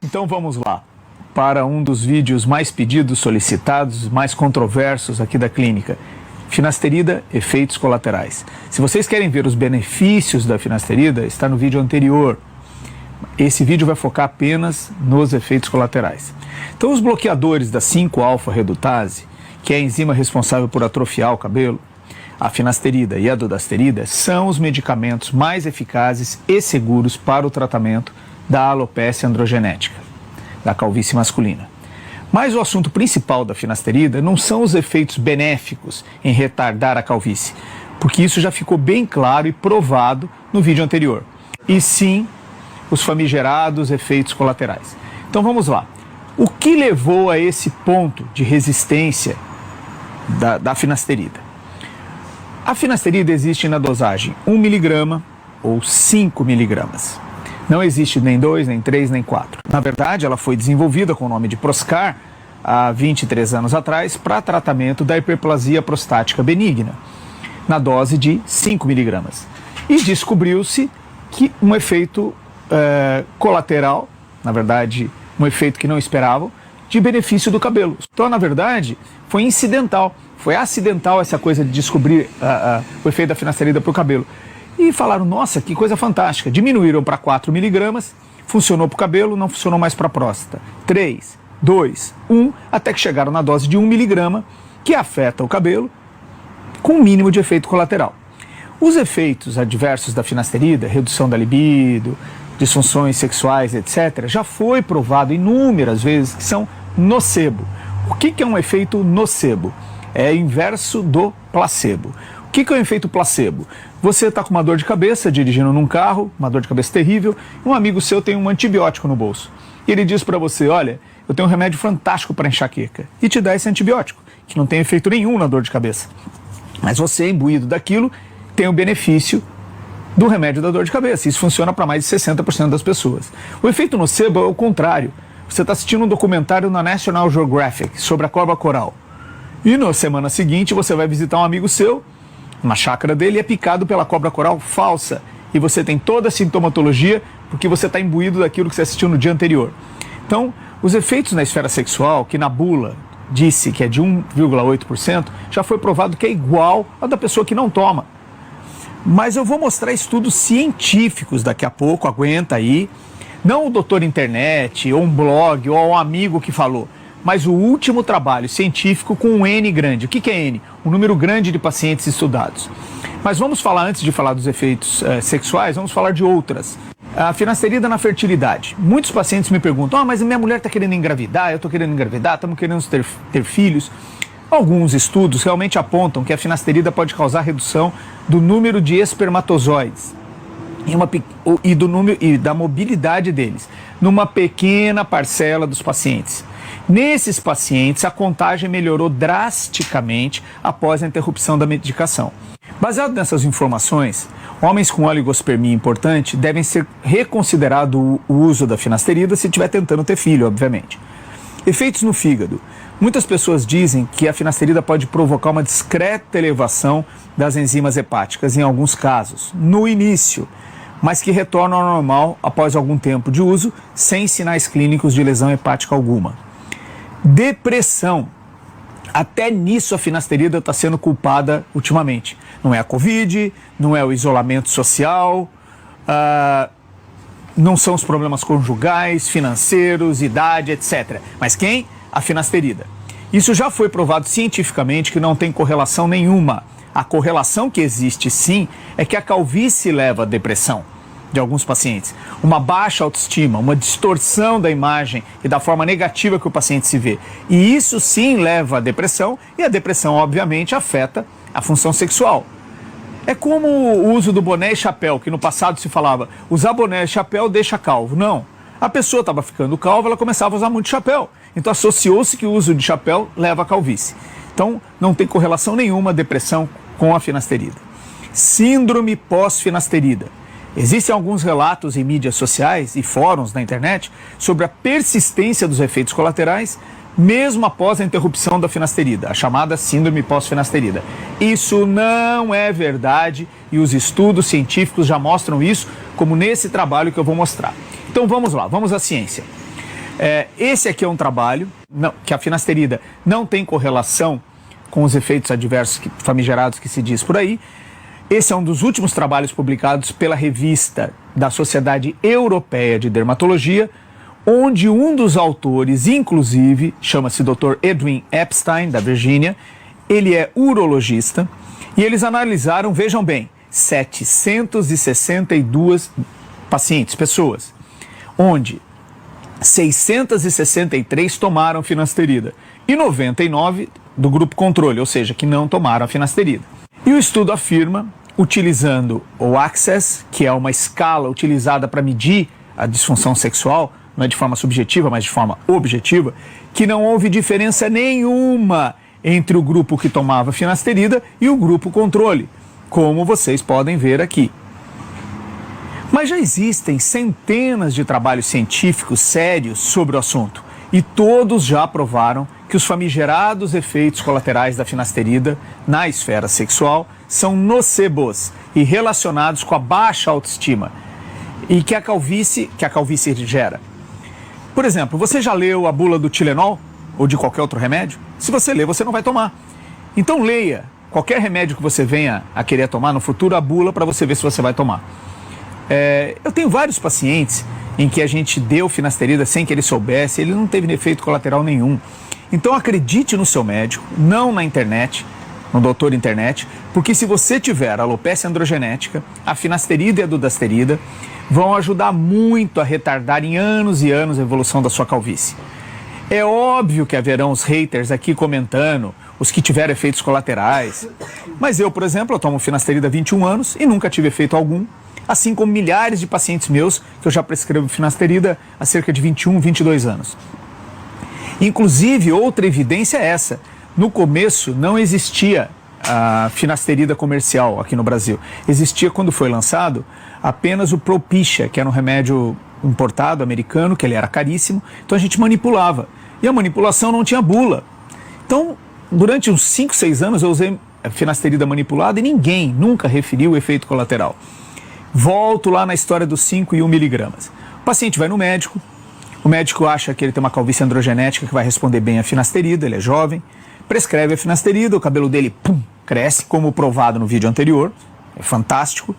Então vamos lá para um dos vídeos mais pedidos, solicitados, mais controversos aqui da clínica. Finasterida, efeitos colaterais. Se vocês querem ver os benefícios da finasterida, está no vídeo anterior. Esse vídeo vai focar apenas nos efeitos colaterais. Então os bloqueadores da 5-alfa-redutase, que é a enzima responsável por atrofiar o cabelo, a finasterida e a dudasterida, são os medicamentos mais eficazes e seguros para o tratamento da alopecia androgenética, da calvície masculina. Mas o assunto principal da finasterida não são os efeitos benéficos em retardar a calvície, porque isso já ficou bem claro e provado no vídeo anterior, e sim os famigerados efeitos colaterais. Então vamos lá. O que levou a esse ponto de resistência da finasterida? A finasterida existe na dosagem 1 mg ou 5 mg. Não existe nem 2, nem 3, nem 4. Na verdade, ela foi desenvolvida com o nome de Proscar há 23 anos atrás para tratamento da hiperplasia prostática benigna, na dose de 5 mg. E descobriu-se que um efeito colateral, na verdade, um efeito que não esperavam, de benefício do cabelo. Então, na verdade, foi incidental, foi acidental essa coisa de descobrir o efeito da finasterida para o cabelo. E falaram, nossa, que coisa fantástica. Diminuíram para 4 mg, funcionou para o cabelo, não funcionou mais para a próstata. 3, 2, 1, até que chegaram na dose de 1 mg, que afeta o cabelo com o mínimo de efeito colateral. Os efeitos adversos da finasterida, redução da libido, disfunções sexuais, etc., já foi provado inúmeras vezes que são nocebo. O que é um efeito nocebo? É inverso do placebo. O que é um efeito placebo? Você está com uma dor de cabeça dirigindo num carro, uma dor de cabeça terrível, e um amigo seu tem um antibiótico no bolso. E ele diz para você, olha, eu tenho um remédio fantástico para enxaqueca. E te dá esse antibiótico, que não tem efeito nenhum na dor de cabeça. Mas você, imbuído daquilo, tem o benefício do remédio da dor de cabeça. Isso funciona para mais de 60% das pessoas. O efeito nocebo é o contrário. Você está assistindo um documentário na National Geographic sobre a cobra coral. E na semana seguinte você vai visitar um amigo seu, na chácara dele, e é picado pela cobra coral falsa. E você tem toda a sintomatologia porque você está imbuído daquilo que você assistiu no dia anterior. Então, os efeitos na esfera sexual, que na bula disse que é de 1,8%, já foi provado que é igual ao da pessoa que não toma. Mas eu vou mostrar estudos científicos daqui a pouco, aguenta aí. Não o doutor internet, ou um blog, ou um amigo que falou, mas o último trabalho científico com um N grande. O que é N? Um número grande de pacientes estudados. Mas vamos falar, antes de falar dos efeitos sexuais, vamos falar de outras. A finasterida na fertilidade. Muitos pacientes me perguntam, mas minha mulher está querendo engravidar, eu estou querendo engravidar, estamos querendo ter filhos. Alguns estudos realmente apontam que a finasterida pode causar redução do número de espermatozoides e da mobilidade deles, numa pequena parcela dos pacientes. Nesses pacientes, a contagem melhorou drasticamente após a interrupção da medicação. Baseado nessas informações, homens com oligospermia importante devem ser reconsiderado o uso da finasterida se estiver tentando ter filho, obviamente. Efeitos no fígado. Muitas pessoas dizem que a finasterida pode provocar uma discreta elevação das enzimas hepáticas em alguns casos, no início, mas que retornam ao normal após algum tempo de uso, sem sinais clínicos de lesão hepática alguma. Depressão. Até nisso a finasterida está sendo culpada ultimamente. Não é a Covid, não é o isolamento social, não são os problemas conjugais, financeiros, idade, etc. Mas quem? A finasterida. Isso já foi provado cientificamente que não tem correlação nenhuma. A correlação que existe sim é que a calvície leva à depressão de alguns pacientes. Uma baixa autoestima, uma distorção da imagem e da forma negativa que o paciente se vê. E isso sim leva à depressão, e a depressão obviamente afeta a função sexual. É como o uso do boné e chapéu, que no passado se falava, usar boné e chapéu deixa calvo. Não. A pessoa estava ficando calva, ela começava a usar muito chapéu. Então associou-se que o uso de chapéu leva à calvície. Então não tem correlação nenhuma a depressão com a finasterida. Síndrome pós-finasterida. Existem alguns relatos em mídias sociais e fóruns na internet sobre a persistência dos efeitos colaterais mesmo após a interrupção da finasterida, a chamada síndrome pós-finasterida. Isso não é verdade e os estudos científicos já mostram isso, como nesse trabalho que eu vou mostrar. Então vamos lá, vamos à ciência. Esse aqui é um trabalho que a finasterida não tem correlação com os efeitos adversos famigerados que se diz por aí. Esse é um dos últimos trabalhos publicados pela revista da Sociedade Europeia de Dermatologia, onde um dos autores, inclusive, chama-se Dr. Edwin Epstein, da Virgínia. Ele é urologista e eles analisaram, vejam bem, 762 pessoas, onde 663 tomaram finasterida e 99 do grupo controle, ou seja, que não tomaram a finasterida. E o estudo afirma, utilizando o Access, que é uma escala utilizada para medir a disfunção sexual, não é de forma subjetiva, mas de forma objetiva, que não houve diferença nenhuma entre o grupo que tomava finasterida e o grupo controle, como vocês podem ver aqui. Mas já existem centenas de trabalhos científicos sérios sobre o assunto, e todos já provaram que os famigerados efeitos colaterais da finasterida na esfera sexual são nocebos e relacionados com a baixa autoestima e que a calvície gera. Por exemplo, você já leu a bula do Tilenol ou de qualquer outro remédio? Se você ler, você não vai tomar. Então leia qualquer remédio que você venha a querer tomar no futuro, a bula, para você ver se você vai tomar. Eu tenho vários pacientes em que a gente deu finasterida sem que ele soubesse, ele não teve efeito colateral nenhum. Então acredite no seu médico, não na internet, no doutor internet, porque se você tiver alopecia androgenética, a finasterida e a dudasterida vão ajudar muito a retardar em anos e anos a evolução da sua calvície. É óbvio que haverão os haters aqui comentando, os que tiveram efeitos colaterais, mas eu, por exemplo, eu tomo finasterida há 21 anos e nunca tive efeito algum, assim como milhares de pacientes meus que eu já prescrevo finasterida há cerca de 21, 22 anos. Inclusive, outra evidência é essa. No começo não existia a finasterida comercial aqui no Brasil. Existia, quando foi lançado, apenas o Propecia, que era um remédio importado, americano, que ele era caríssimo, então a gente manipulava. E a manipulação não tinha bula. Então, durante uns 5, 6 anos eu usei finasterida manipulada e ninguém nunca referiu o efeito colateral. Volto lá na história dos 5 e 1 miligramas. O paciente vai no médico, o médico acha que ele tem uma calvície androgenética que vai responder bem à finasterida, ele é jovem, prescreve a finasterida, o cabelo dele cresce, como provado no vídeo anterior, é fantástico,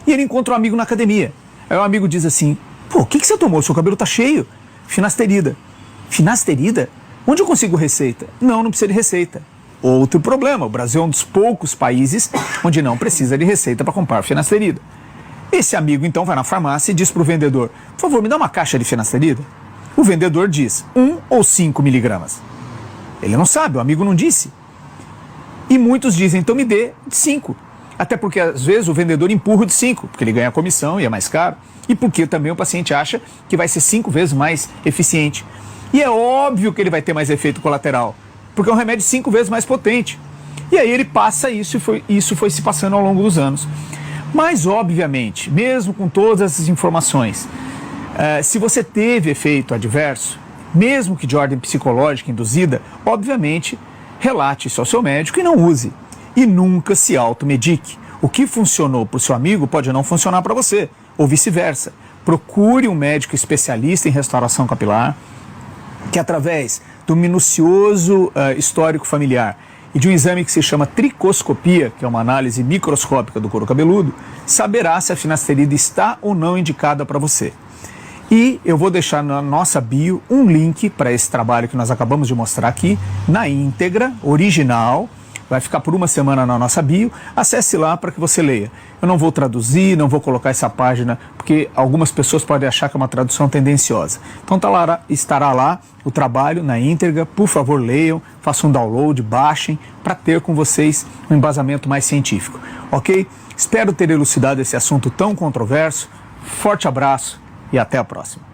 e ele encontra um amigo na academia. Aí o amigo diz assim: pô, o que você tomou? Seu cabelo tá cheio. Finasterida. Finasterida? Onde eu consigo receita? Não precisa de receita. Outro problema, o Brasil é um dos poucos países onde não precisa de receita para comprar finasterida. Esse amigo então vai na farmácia e diz para o vendedor: por favor, me dá uma caixa de finasterida. O vendedor diz 1 ou 5 miligramas. Ele não sabe, o amigo não disse. E muitos dizem: então me dê de 5. Até porque às vezes o vendedor empurra de 5, porque ele ganha comissão e é mais caro. E porque também o paciente acha que vai ser 5 vezes mais eficiente. E é óbvio que ele vai ter mais efeito colateral, porque é um remédio 5 vezes mais potente. E aí ele passa isso e isso foi se passando ao longo dos anos. Mas, obviamente, mesmo com todas essas informações, se você teve efeito adverso, mesmo que de ordem psicológica induzida, obviamente, relate isso ao seu médico e não use. E nunca se automedique. O que funcionou para o seu amigo pode não funcionar para você, ou vice-versa. Procure um médico especialista em restauração capilar, que através do minucioso histórico familiar e de um exame que se chama tricoscopia, que é uma análise microscópica do couro cabeludo, saberá se a finasterida está ou não indicada para você. E eu vou deixar na nossa bio um link para esse trabalho que nós acabamos de mostrar aqui, na íntegra, original. Vai ficar por uma semana na nossa bio. Acesse lá para que você leia. Eu não vou traduzir, não vou colocar essa página, porque algumas pessoas podem achar que é uma tradução tendenciosa. Então estará lá o trabalho na íntegra. Por favor, leiam, façam um download, baixem, para ter com vocês um embasamento mais científico. Ok? Espero ter elucidado esse assunto tão controverso. Forte abraço e até a próxima.